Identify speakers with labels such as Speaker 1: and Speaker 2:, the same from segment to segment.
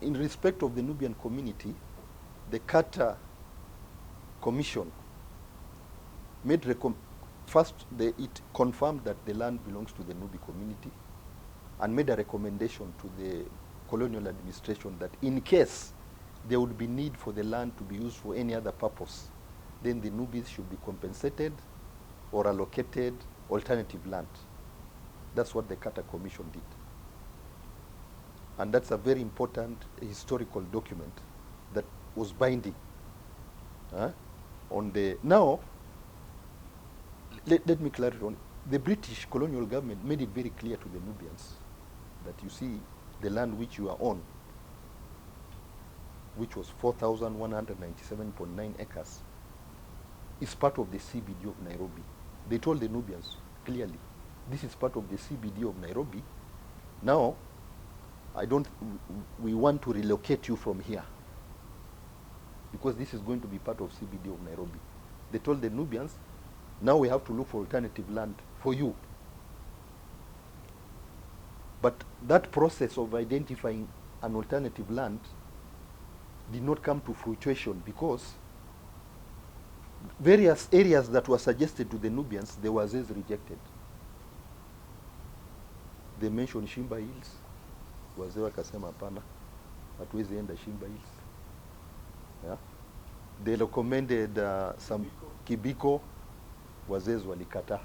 Speaker 1: in respect of the Nubian community, the Carter Commission made first it confirmed that the land belongs to the Nubi community and made a recommendation to the colonial administration that in case there would be need for the land to be used for any other purpose, then the Nubis should be compensated or allocated alternative land. That's what the Carter Commission did. And that's a very important historical document that was binding on the... Now, let me clarify on the British colonial government made it very clear to the Nubians that you see the land which you are on, which was 4,197.9 acres, is part of the CBD of Nairobi. They told the Nubians clearly, this is part of the CBD of Nairobi. Now, we want to relocate you from here because this is going to be part of CBD of Nairobi. They told the Nubians, now we have to look for alternative land for you. But that process of identifying an alternative land did not come to fruition because various areas that were suggested to the Nubians, the Wazes rejected. They mentioned Shimba Hills. Wazee wakasema hapana, hatuwezi enda Shimba Hills. Yeah? They recommended some Kibiko. Wazee walikata.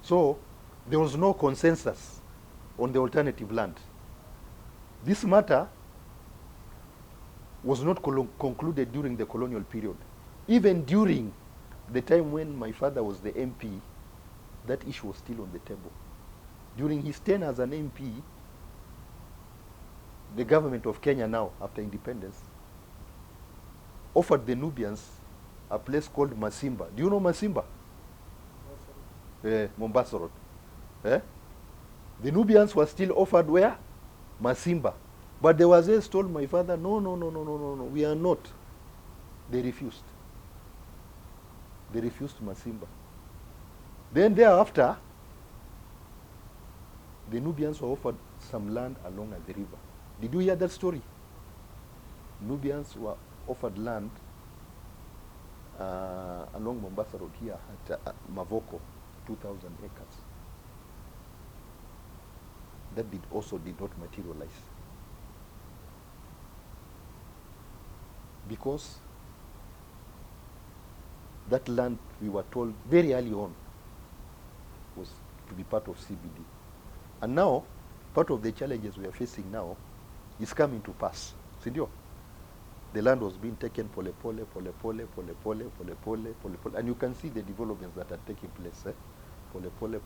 Speaker 1: So there was no consensus on the alternative land. This matter was not concluded during the colonial period. Even during the time when my father was the MP, that issue was still on the table. During his tenure as an MP, the government of Kenya now, after independence, offered the Nubians a place called Masimba. Do you know Masimba? Mombasa Road. The Nubians were still offered where? Masimba. But the Wazes told my father, no, we are not. They refused. They refused Masimba. Then thereafter, the Nubians were offered some land along the river. Did you hear that story? Nubians were offered land along Mombasa Road here at Mavoko, 2,000 acres. That also did not materialize. Because that land, we were told very early on, was to be part of CBD. And now, part of the challenges we are facing now is coming to pass. Sindio? The land was being taken pole. And you can see the developments that are taking place. Pole.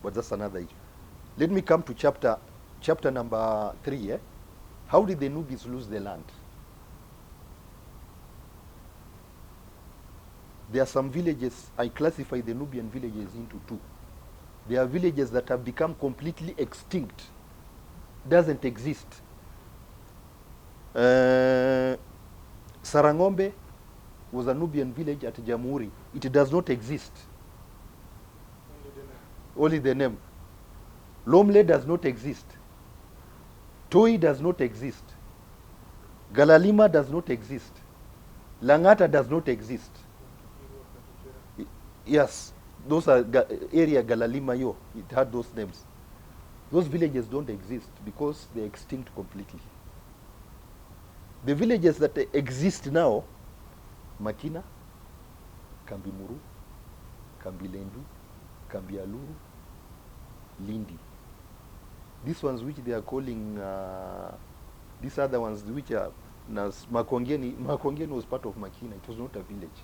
Speaker 1: But that's another issue. Let me come to chapter number 3. How did the Nubis lose the land? There are some villages, I classify the Nubian villages into two. There are villages that have become completely extinct, doesn't exist. Sarangombe was a Nubian village at Jamhuri. It does not exist. Only the name. Lomle does not exist. Toi does not exist. Galalima does not exist. Langata does not exist. Yes, those are area Galalima yo. It had those names. Those villages don't exist because they're extinct completely. The villages that exist now, Makina, Kambimuru, Kambilendu, Kambialuru, Lindi. These ones which they are calling, these other ones which are, Makongeni was part of Makina. It was not a village.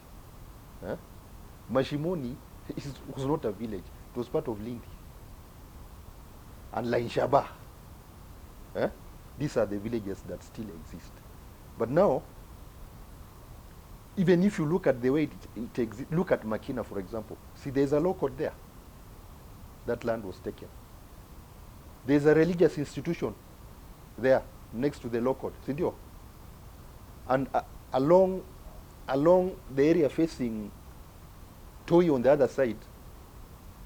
Speaker 1: Mashimoni was not a village. It was part of Lindi. And Lainshaba. These are the villages that still exist. But now, even if you look at the way it exists, look at Makina, for example. See, there's a law court there. That land was taken. There's a religious institution there, next to the law court. See, and along the area facing Toi on the other side,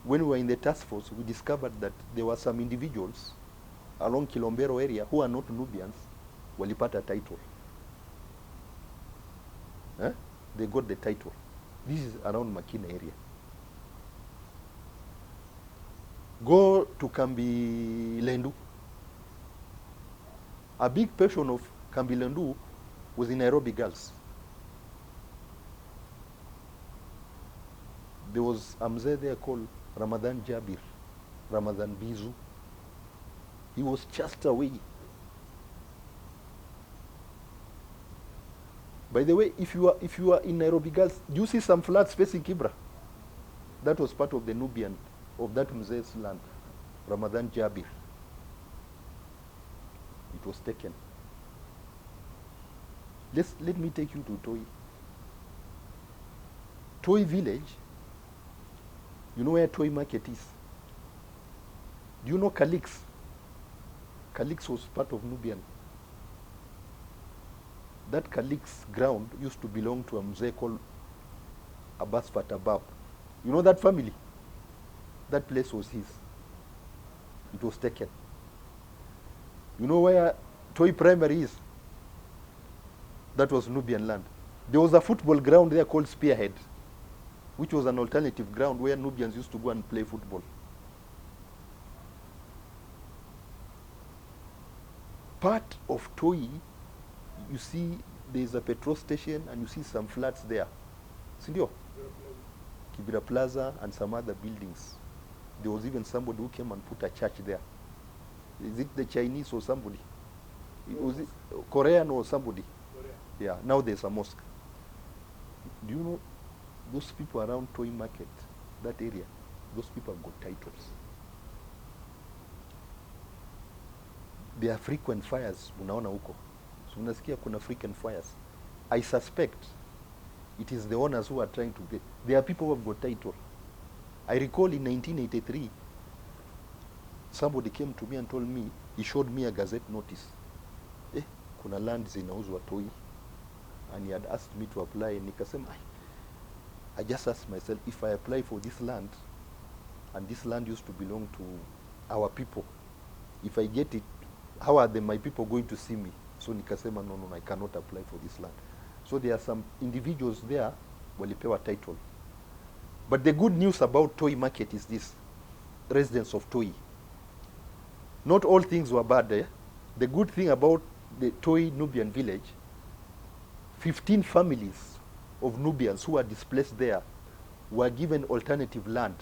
Speaker 1: when we were in the task force, we discovered that there were some individuals along Kilombero area who are not Nubians walipata title. Eh? They got the title. This is around Makina area. Go to Kambi Lendu. A big portion of Kambi Lendu was in Nairobi girls. There was a mzee there called Ramadan Jabir, Ramadan Bizu. He was just away. By the way, if you are in Nairobi girls, do you see some flats facing Kibra? That was part of the Nubian of that mzee's land, Ramadan Jabir. It was taken. Let me take you to Toi. Toi village. You know where Toi market is? Do you know Calix? Calix was part of Nubian. That Calix ground used to belong to a mzee called Abbas Fatabab. You know that family? That place was his. It was taken. You know where Toi Primary is? That was Nubian land. There was a football ground there called Spearhead, which was an alternative ground where Nubians used to go and play football. Part of Toi, you see there's a petrol station and you see some flats there. Sindio? Kibra Plaza and some other buildings. There was even somebody who came and put a church there. Is it the Chinese or somebody? Was it Korean or somebody? Korea. Yeah, now there's a mosque. Do you know those people around Toi Market, that area, those people have got titles. There are frequent fires, unaona huko. So unasikia kuna frequent fires. I suspect it is the owners who are trying to get. There are people who have got title. I recall in 1983, somebody came to me and told me, he showed me a gazette notice. Kuna land zinauzwa Toi. And he had asked me to apply, and nikasema, I just asked myself, if I apply for this land, and this land used to belong to our people, if I get it, how are my people going to see me? So nikasema, no, I cannot apply for this land. So there are some individuals there, walipewa title. But the good news about Toi Market is this, residents of Toi. Not all things were bad there. The good thing about the Toi Nubian village, 15 families of Nubians who are displaced there were given alternative land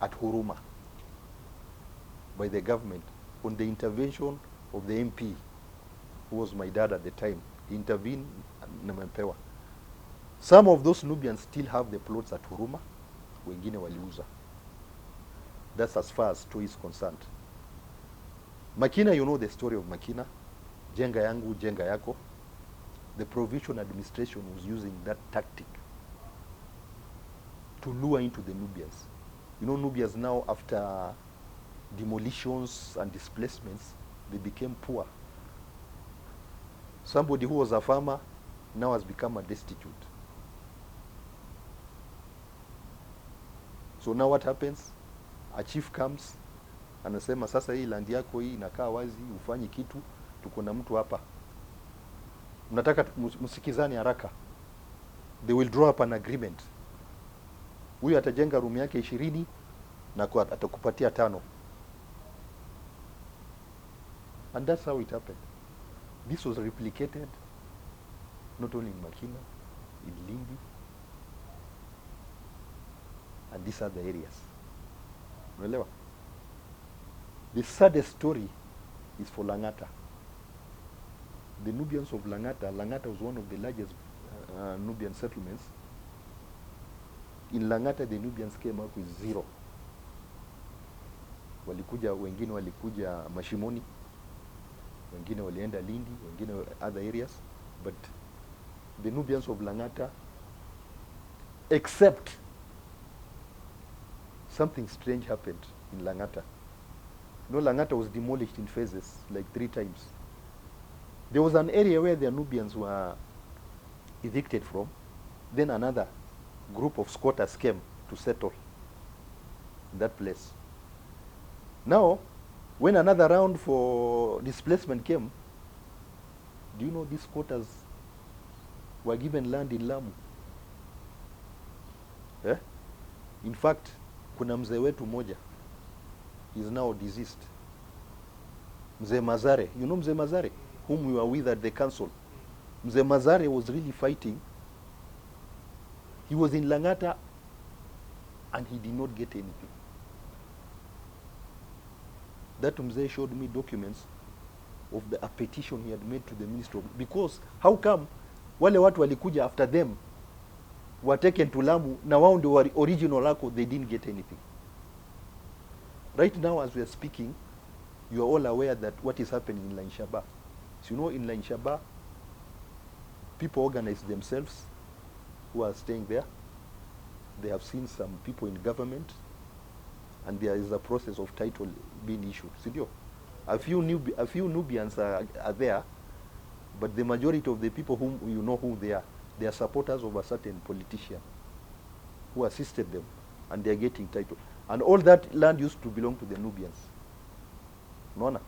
Speaker 1: at Huruma by the government on the intervention of the MP, who was my dad at the time. He intervened na Mempewa. Some of those Nubians still have the plots at Huruma, wengine waliuza. That's as far as Toi is concerned. Makina, you know the story of Makina. Jenga yangu, jenga yako. The provincial administration was using that tactic to lure into the Nubians. You know, Nubians now, after demolitions and displacements, they became poor. Somebody who was a farmer now has become a destitute. So now what happens? A chief comes, anasema sasa hii land yako hii inakaa wazi, ufanye kitu, tuko na mtu hapa. Mnataka msikizane haraka. They will draw up an agreement. Huyu atajenga room yake 20 na atakupatia 5. And that's how it happened. This was replicated not only in Makina, in Lindi, and these other areas. Unaelewa? The saddest story is for Langata. The Nubians of Langata. Langata was one of the largest Nubian settlements. In Langata, the Nubians came up with 0. Wengine walikuja Mashimoni, wengine walienda Lindi, wengine other areas. But the Nubians of Langata, except something strange happened in Langata. You know, Langata was demolished in phases, like 3 times. There was an area where the Nubians were evicted from. Then another group of squatters came to settle in that place. Now, When another round for displacement came, do you know these squatters were given land in Lamu? Eh? In fact, kuna mzee wetu moja, he is now deceased. Mzee Mazare, you know Mzee Mazare, whom we were with at the council. Mzee Mazare was really fighting. He was in Langata and he did not get anything. That Mzee showed me documents of a petition he had made to the minister. Because how come wale watu walikuja after them were taken to Lamu, na wao ndio original lako, they didn't get anything. Right now as we are speaking, you are all aware that what is happening in Lainshaba. So you know in Lainshaba, people organize themselves who are staying there. They have seen some people in government, and there is a process of title being issued. Sidio? A few Nubians are there, but the majority of the people whom you know who they are supporters of a certain politician who assisted them, and they are getting title. And all that land used to belong to the Nubians. Nona.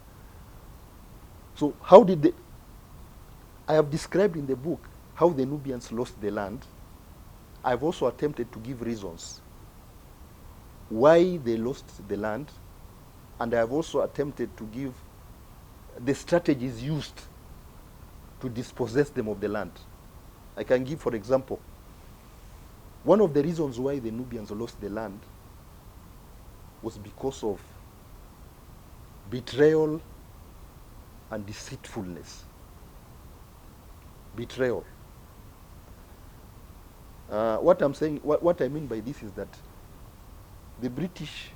Speaker 1: So how did they... I have described in the book how the Nubians lost the land. I've also attempted to give reasons why they lost the land, and I have also attempted to give the strategies used to dispossess them of the land. I can give, for example, one of the reasons why the Nubians lost the land was because of betrayal and deceitfulness. Betrayal. What I'm saying, what I mean by this is that the British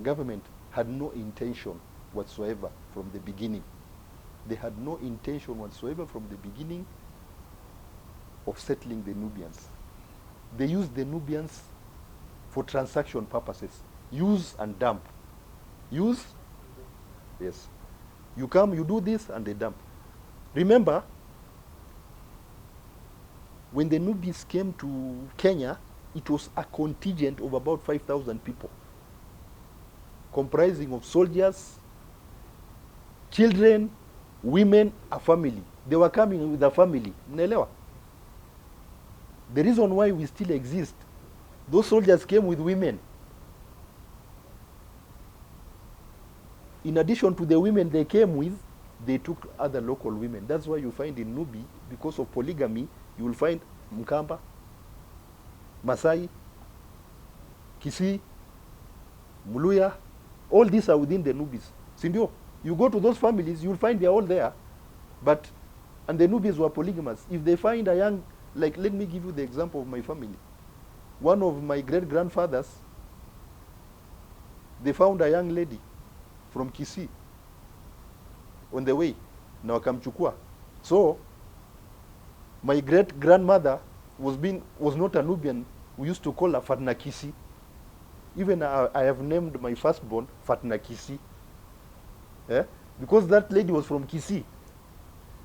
Speaker 1: government had no intention whatsoever from the beginning. They had no intention whatsoever from the beginning of settling the Nubians. They used the Nubians for transaction purposes. Use and dump. Use? Yes. You come, you do this, and they dump. Remember, when the Nubians came to Kenya, it was a contingent of about 5,000 people, comprising of soldiers, children, women, a family. They were coming with a family. Mnaelewa? The reason why we still exist, those soldiers came with women. In addition to the women they came with, they took other local women. That's why you find in Nubi, because of polygamy, you will find Mkamba, Masai, Kisii, Muluya. All these are within the Nubis. Sindio, you go to those families, you will find they are all there. And the Nubians were polygamous. If they find a young, like, let me give you the example of my family. One of my great-grandfathers, they found a young lady from Kisii on the way, na wakamchukua. So my great-grandmother was not a Nubian. We used to call her Fatna Kisii. Even I have named my firstborn Fatna Kisii. Eh? Because that lady was from Kisii.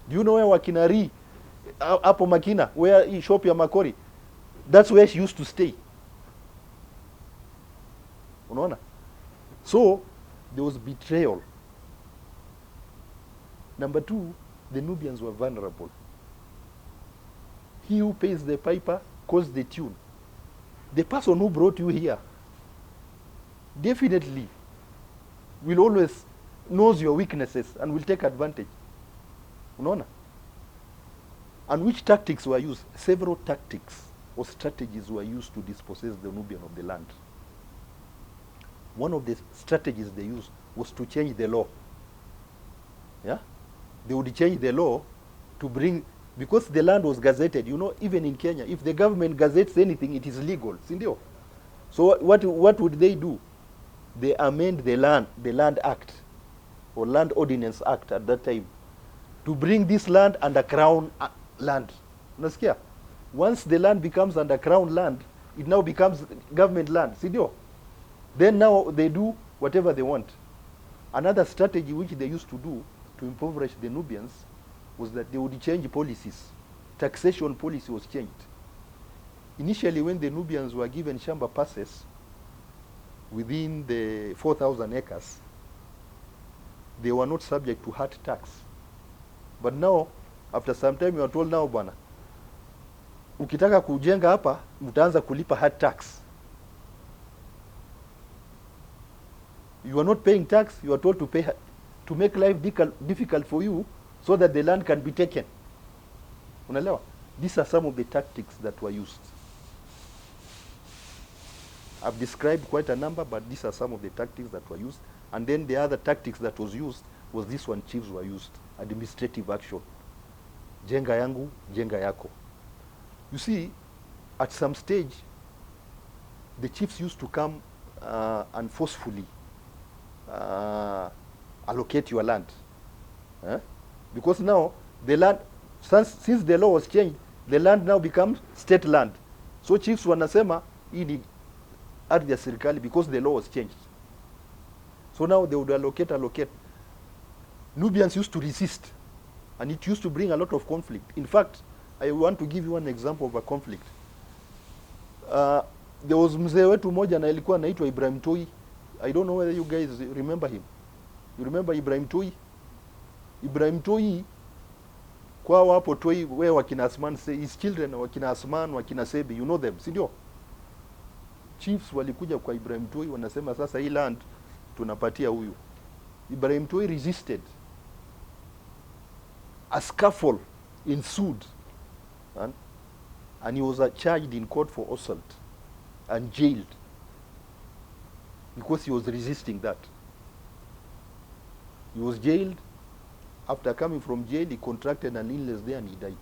Speaker 1: Do you know where Wakinari, Apo Makina, where he shop ya Makori? That's where she used to stay. Unaona? So there was betrayal. Number two, the Nubians were vulnerable. He who pays the piper calls the tune. The person who brought you here definitely will always knows your weaknesses and will take advantage. Unaona? And which tactics were used? Several tactics or strategies were used to dispossess the Nubian of the land. One of the strategies they used was to change the law. Yeah? They would change the law to bring, because the land was gazetted. You know, even in Kenya, if the government gazettes anything, it is legal. Sindio? So what would they do? They amend the Land Act, or Land Ordinance Act at that time, to bring this land under crown land. Unasikia? Once the land becomes under crown land, it now becomes government land. Sindio? Then now they do whatever they want. Another strategy which they used to do to impoverish the Nubians was that they would change policies. Taxation policy was changed. Initially, when the Nubians were given shamba passes within the 4,000 acres, they were not subject to hard tax. But now, after some time, you are told now, bwana, ukitaka kujenga hapa, utaanza kulipa hard tax. You are not paying tax, you are told to pay, to make life difficult for you so that the land can be taken. Unaelewa? These are some of the tactics that were used. I've described quite a number, but these are some of the tactics that were used. And then the other tactics that was used was this one, chiefs were used. Administrative action. Jenga yangu, jenga yako. You see, at some stage, the chiefs used to come and forcefully allocate your land. Because now, the land, since the law was changed, the land now becomes state land. So chiefs wanasema, hii ni ardhi ya serikali, because the law was changed. So now they would allocate. Nubians used to resist, and it used to bring a lot of conflict. In fact, I want to give you one example of a conflict. There was mzee wetu moja na ilikuwa anaitwa Ibrahim Toi. I don't know whether you guys remember him. You remember Ibrahim Toi? Ibrahim Toi, kwa wapo Toi, where wakina Asman, his children, wakina Asman, wakina Sebi, you know them, si ndio? Chiefs walikuja kwa Ibrahim Toi, wanasema sasa hii land tunapatia huyu. Ibrahim Toi resisted. A scuffle ensued, and he was charged in court for assault and jailed because he was resisting that. He was jailed. After coming from jail, he contracted an illness there and he died.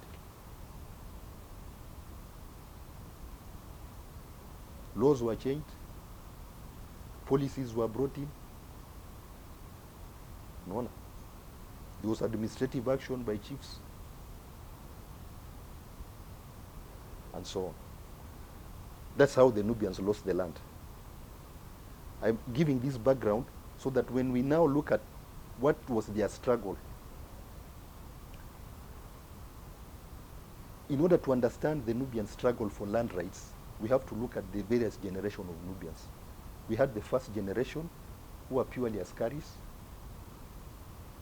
Speaker 1: Laws were changed. Policies were brought in. No. There was administrative action by chiefs. And so on. That's how the Nubians lost the land. I'm giving this background so that when we now look at what was their struggle, in order to understand the Nubian struggle for land rights, we have to look at the various generations of Nubians. We had the first generation who were purely Askaris.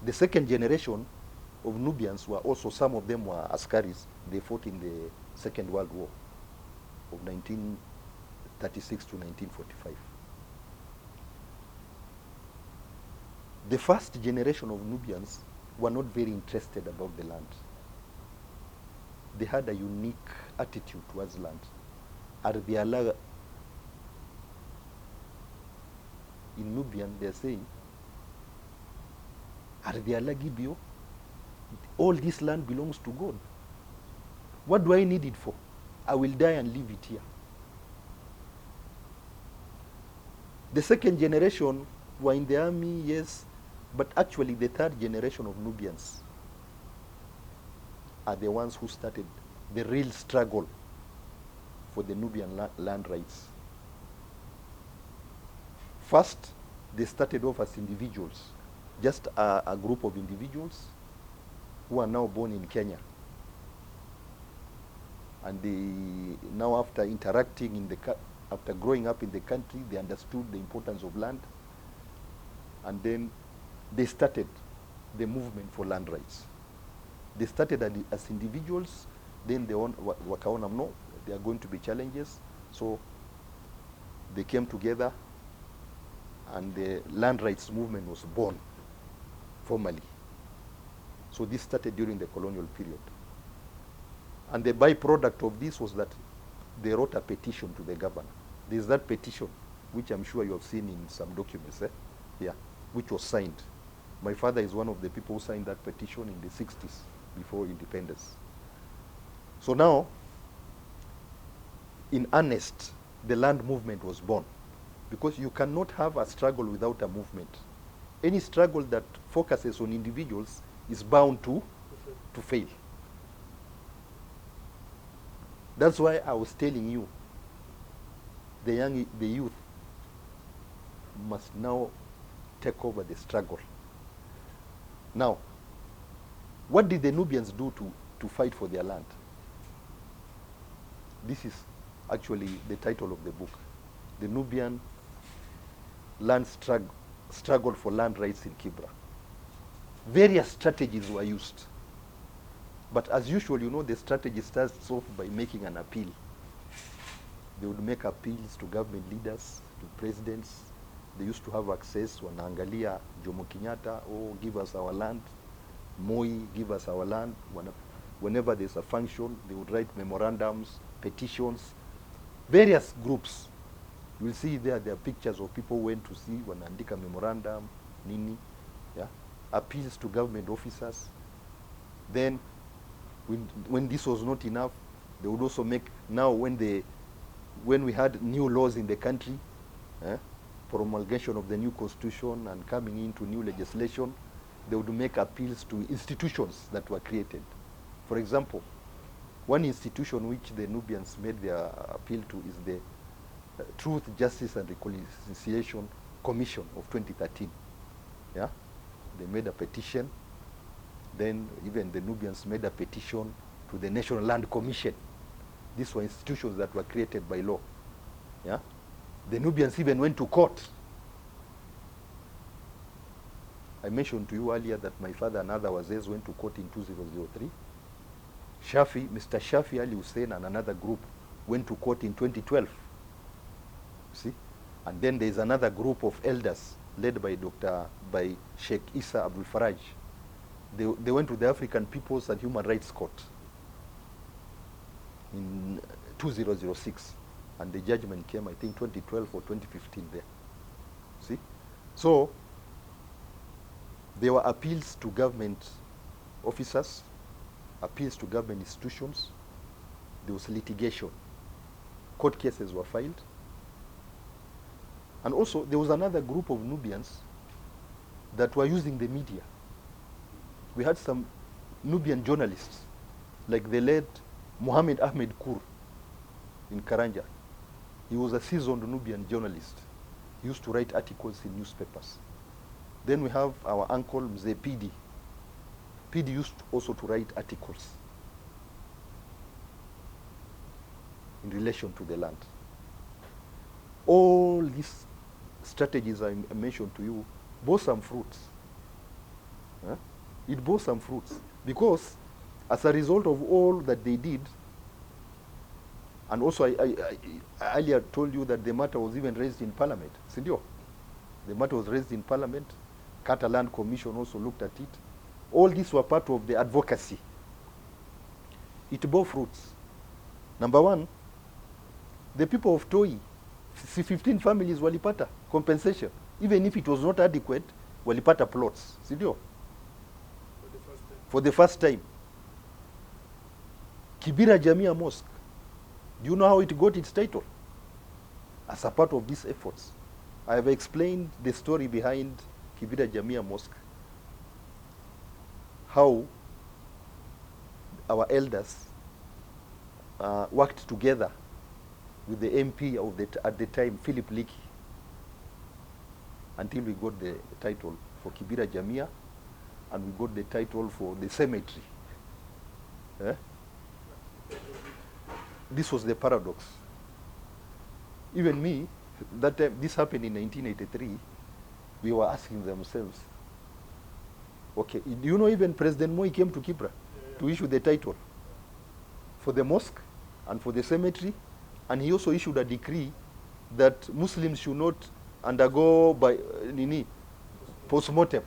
Speaker 1: The second generation of Nubians were also, some of them were Askaris. They fought in the Second World War of 1936 to 1945. The first generation of Nubians were not very interested about the land. They had a unique attitude towards land. Arbiala, in Nubian, they're saying, Arbiala Gibio, all this land belongs to God. What do I need it for? I will die and leave it here. The second generation were in the army, yes, but actually the third generation of Nubians are the ones who started the real struggle for the Nubian land rights. First, they started off as individuals, just a group of individuals who are now born in Kenya. And they, now after interacting in the, after growing up in the country, they understood the importance of land. And then they started the movement for land rights. They started as individuals, then they wakaona no, there are going to be challenges. So they came together and the land rights movement was born formally. So this started during the colonial period. And the byproduct of this was that they wrote a petition to the governor. There's that petition, which I'm sure you have seen in some documents, yeah, which was signed. My father is one of the people who signed that petition in the 60s, before independence. So now, in earnest, the land movement was born. Because you cannot have a struggle without a movement. Any struggle that focuses on individuals is bound to fail. That's why I was telling you, the youth must now take over the struggle. Now, what did the Nubians do to fight for their land? This is actually the title of the book, The Nubian Land Struggle for Land Rights in Kibra. Various strategies were used. But as usual, you know, the strategy starts off by making an appeal. They would make appeals to government leaders, to presidents. They used to have access. Wanaangalia Jomo Kenyatta, oh, give us our land. Moi, give us our land. Whenever there's a function, they would write memorandums, petitions, various groups. You will see there are pictures of people who went to see, wanaandika memorandum, nini, yeah, appeals to government officers. Then, when this was not enough, they would also make, now when we had new laws in the country, promulgation of the new constitution and coming into new legislation, they would make appeals to institutions that were created. For example, one institution which the Nubians made their appeal to is the Truth, Justice and Reconciliation Commission of 2013. Yeah, they made a petition. Then even the Nubians made a petition to the National Land Commission. These were institutions that were created by law. Yeah, the Nubians even went to court. I mentioned to you earlier that my father and other Wazes went to court in 2003. Mr. Shafi Ali Hussein and another group went to court in 2012. See? And then there is another group of elders led by Sheikh Isa Abdul Faraj. They went to the African Peoples and Human Rights Court in 2006. And the judgment came, I think, 2012 or 2015 there. See? So, there were appeals to government officers, appeals to government institutions. There was litigation. Court cases were filed. And also, there was another group of Nubians that were using the media. We had some Nubian journalists, like the late Mohammed Ahmed Kur in Karanja. He was a seasoned Nubian journalist. He used to write articles in newspapers. Then we have our uncle Mzee Pidi. Pidi used also to write articles in relation to the land. All these strategies I mentioned to you bore some fruits. Huh? It bore some fruits because as a result of all that they did, and also I earlier told you that the matter was even raised in Parliament. Sindio? The matter was raised in Parliament. Catalan Commission also looked at it. All these were part of the advocacy. It bore fruits. Number one, the people of Toi, 15 families walipata compensation. Even if it was not adequate, walipata plots. Sindio? For the first time. Kibra Jamia Mosque. Do you know how it got its title? As a part of these efforts. I have explained the story behind Kibra Jamia Mosque. How our elders worked together with the MP of at the time, Philip Leakey, until we got the title for Kibra Jamia, and we got the title for the cemetery. Eh? This was the paradox. Even me, that time, this happened in 1983, we were asking themselves, okay, do you know even President Moi came to Kibra to issue the title for the mosque and for the cemetery, and he also issued a decree that Muslims should not undergo post-mortem.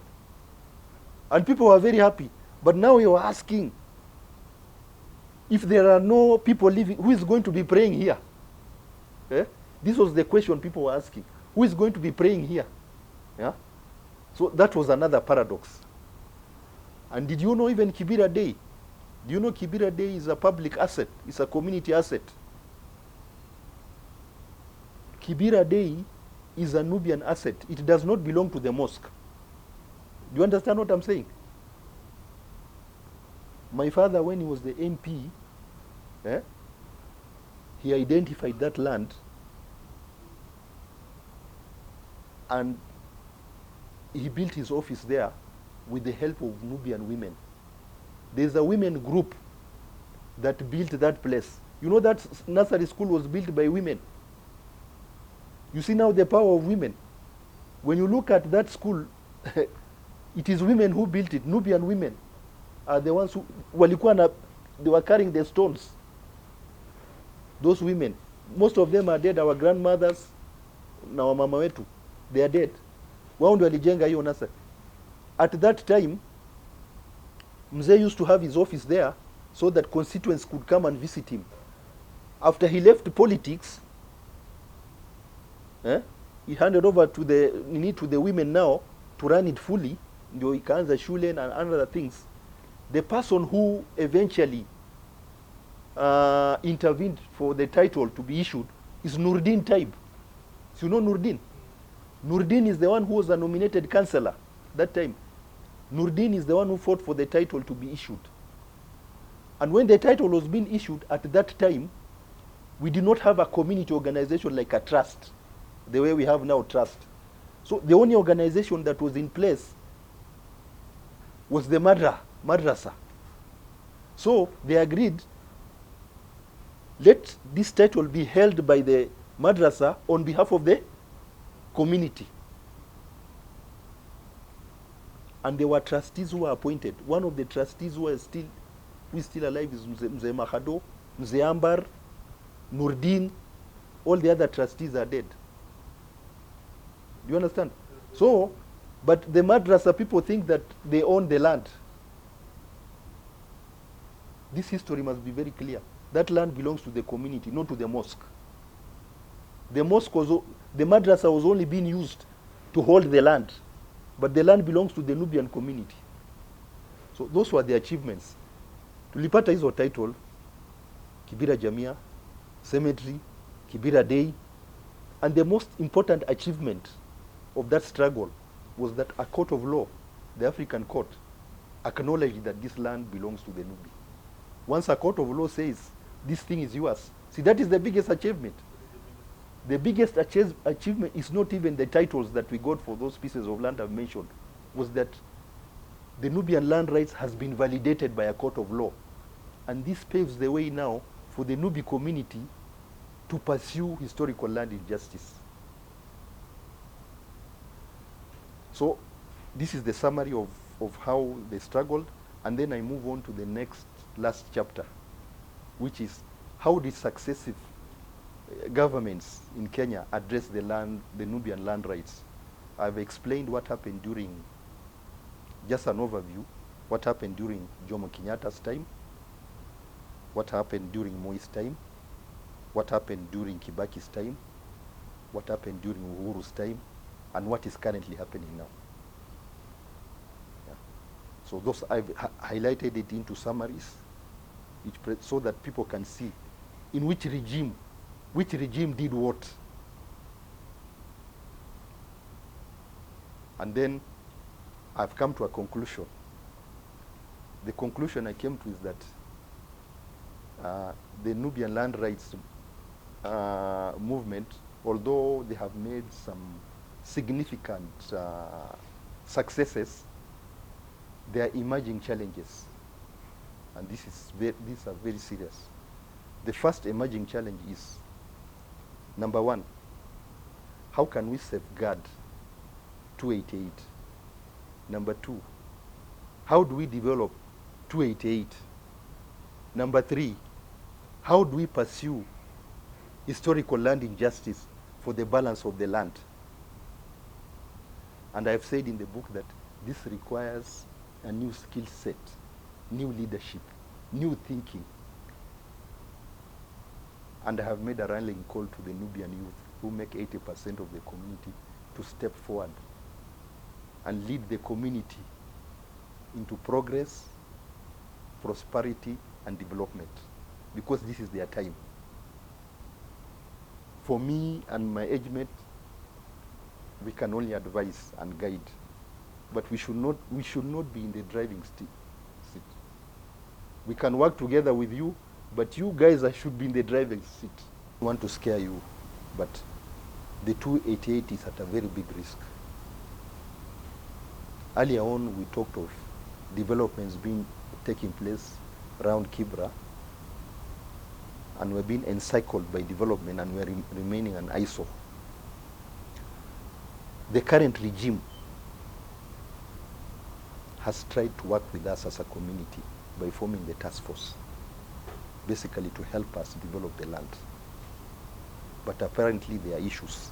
Speaker 1: And people were very happy. But now you are asking, if there are no people living, who is going to be praying here? Eh? This was the question people were asking. Who is going to be praying here? Yeah? So that was another paradox. And did you know even Kibira Day? Do you know Kibira Day is a public asset? It's a community asset. Kibira Day is a Nubian asset. It does not belong to the mosque. Do you understand what I'm saying? My father, when he was the MP, he identified that land and he built his office there with the help of Nubian women. There's a women group that built that place. You know that nursery school was built by women. You see now the power of women. When you look at that school, It is women who built it. Nubian women are the ones who walikuwa na, they were carrying the stones. Those women, most of them are dead. Our grandmothers na wamama wetu, they are dead. Wao ndio walijenga hiyo nasa. At that time, Mzee used to have his office there so that constituents could come and visit him. After he left politics, he handed over to the women now to run it fully. Ndio ikaanza shule and other things. The person who eventually intervened for the title to be issued is Nurdin Taib. So you know Nurdin? Nurdin is the one who was a nominated councillor that time. Nurdin is the one who fought for the title to be issued. And when the title was being issued at that time, we did not have a community organization like a trust, the way we have now trust. So the only organization that was in place was the madrasa. So they agreed, let this title be held by the madrasa on behalf of the community. And there were trustees who were appointed. One of the trustees who is still alive is Mzee Mahado, Mzee Ambar, Nurdin. All the other trustees are dead. Do you understand? So, but the madrasa people think that they own the land. This history must be very clear. That land belongs to the community, not to the mosque. The mosque was, the madrasa was only being used to hold the land, but the land belongs to the Nubian community. So those were the achievements. Tulipata hizo title, Kibra Jamia, Cemetery, Kibra Day, and the most important achievement of that struggle was that a court of law, the African court, acknowledged that this land belongs to the Nubi. Once a court of law says, this thing is yours, see, that is the biggest achievement. The biggest achievement is not even the titles that we got for those pieces of land I've mentioned, was that the Nubian land rights has been validated by a court of law. And this paves the way now for the Nubi community to pursue historical land injustice. So this is the summary of how they struggled, and then I move on to the last chapter, which is how did successive governments in Kenya address the Nubian land rights. I've explained what happened during, just an overview, what happened during Jomo Kenyatta's time, what happened during Moi's time, what happened during Kibaki's time, what happened during Uhuru's time, and what is currently happening now. Yeah. So those I've highlighted it into summaries, so that people can see in which regime did what. And then I've come to a conclusion. The conclusion I came to is that the Nubian land rights movement, although they have made some significant successes, there are emerging challenges, and these are very serious. The first emerging challenge is, number one, how can we safeguard 288? Number two, how do we develop 288? Number three, how do we pursue historical land injustice for the balance of the land? And I've said in the book that this requires a new skill set, new leadership, new thinking. And I have made a rallying call to the Nubian youth, who make 80% of the community, to step forward and lead the community into progress, prosperity, and development, because this is their time. For me and my age mate, we can only advise and guide, but we should not be in the driving seat. We can work together with you, but you guys should be in the driving seat. I want to scare you, but the 288 is at a very big risk. Earlier on, we talked of developments taking place around Kibra, and we're being encircled by development, and we're remaining an eyesore. The current regime has tried to work with us as a community by forming the task force, basically to help us develop the land. But apparently there are issues.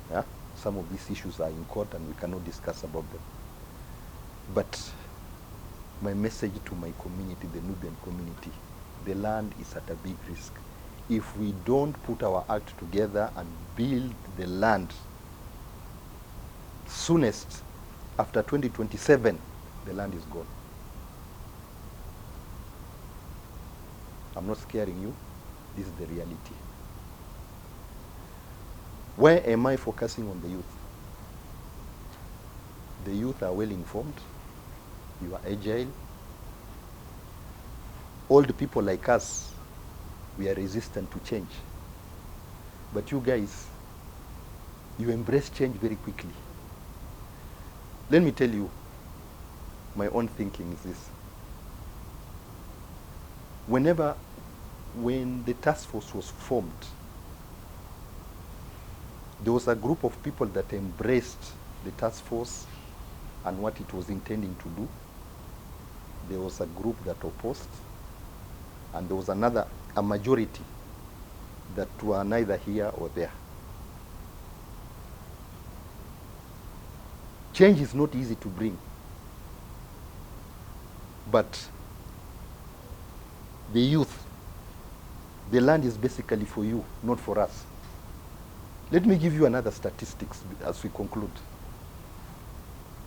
Speaker 1: Yeah? Some of these issues are in court and we cannot discuss about them. But my message to my community, the Nubian community, the land is at a big risk. If we don't put our act together and build the land soonest, after 2027, the land is gone. I'm not scaring you. This is the reality. Where am I focusing on the youth? The youth are well informed. You are agile. Old people like us, we are resistant to change. But you guys, you embrace change very quickly. Let me tell you, my own thinking is this. When the task force was formed, there was a group of people that embraced the task force and what it was intending to do. There was a group that opposed, and there was a majority that were neither here or there. Change is not easy to bring, but the youth, the land is basically for you, not for us. Let me give you another statistics as we conclude.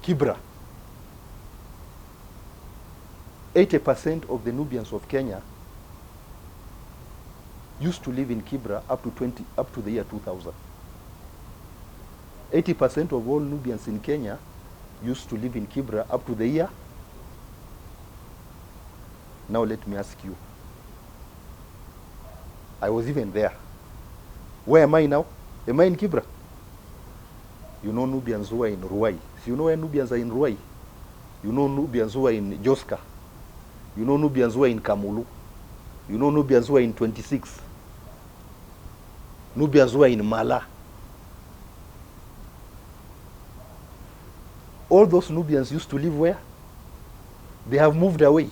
Speaker 1: Kibra. 80% of the Nubians of Kenya used to live in Kibra up to the year 2000. 80% of all Nubians in Kenya used to live in Kibra up to the year. Now let me ask you. I was even there. Where am I now? Am I in Kibra? You know Nubians who are in Ruai. So you know where Nubians are in Ruai? You know Nubians who are in Joska. You know Nubians who are in Kamulu. You know Nubians who are in 26. Nubians who are in Mala. All those Nubians used to live where? They have moved away.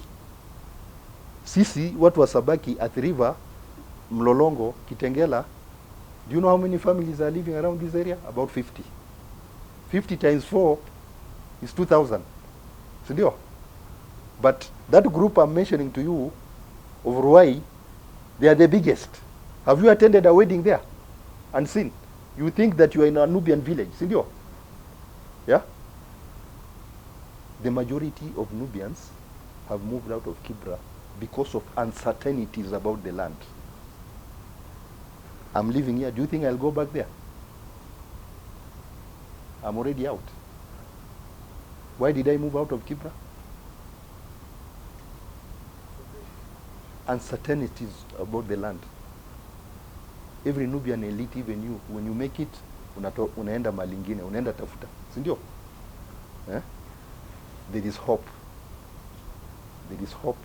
Speaker 1: Sisi, what was Sabaki, at River, Mlolongo, Kitengela, do you know how many families are living around this area? About 50. 50 times 4 is 2,000. Sindio? But that group I'm mentioning to you of Ruai, they are the biggest. Have you attended a wedding there and seen? You think that you are in a Nubian village. Sindio? Yeah? The majority of Nubians have moved out of Kibra because of uncertainties about the land. I'm living here. Do you think I'll go back there? I'm already out. Why did I move out of Kibra? Uncertainties about the land. Every Nubian elite, even you, when you make it, unaenda malingine, unaenda tafuta. Sindio? Eh? There is hope. There is hope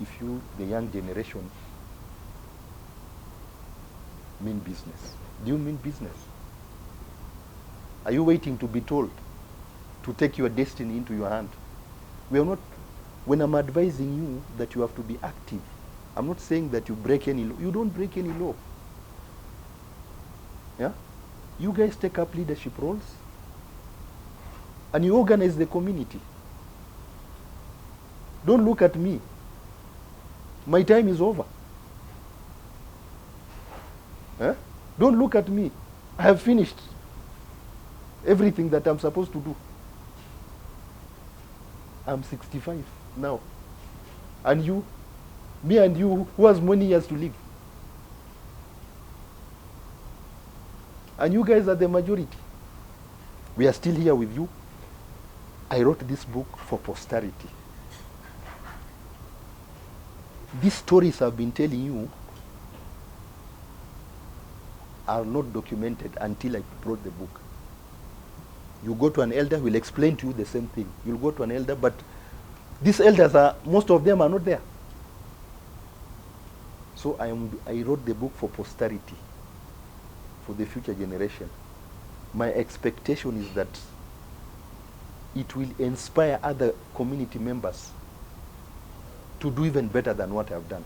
Speaker 1: if you, the young generation, mean business. Do you mean business? Are you waiting to be told to take your destiny into your hand? We are not, when I'm advising you that you have to be active, I'm not saying that you break any law. You don't break any law. Yeah? You guys take up leadership roles and you organize the community. Don't look at me. My time is over. Eh? Don't look at me. I have finished everything that I'm supposed to do. I'm 65 now. And you, me and you, who has many years to live? And you guys are the majority. We are still here with you. I wrote this book for posterity. These stories I've been telling you are not documented until I brought the book. You go to an elder, who will explain to you the same thing. You'll go to an elder, but these elders are, most of them are not there. So I wrote the book for posterity, for the future generation. My expectation is that it will inspire other community members to do even better than what I've done.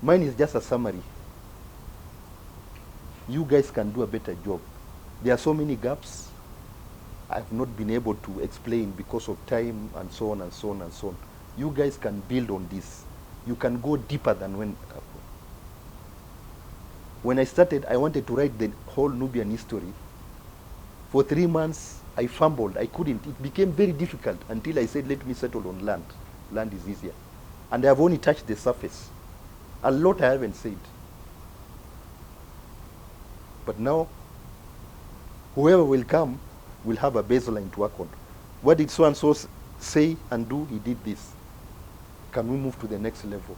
Speaker 1: Mine is just a summary. You guys can do a better job. There are so many gaps I've not been able to explain because of time and so on and so on and so on. You guys can build on this. You can go deeper than when I started, I wanted to write the whole Nubian history. For 3 months, I fumbled. I couldn't. It became very difficult until I said, let me settle on land. Land is easier. And I've only touched the surface. A lot I haven't said. But now, whoever will come will have a baseline to work on. What did so-and-so say and do? He did this. Can we move to the next level?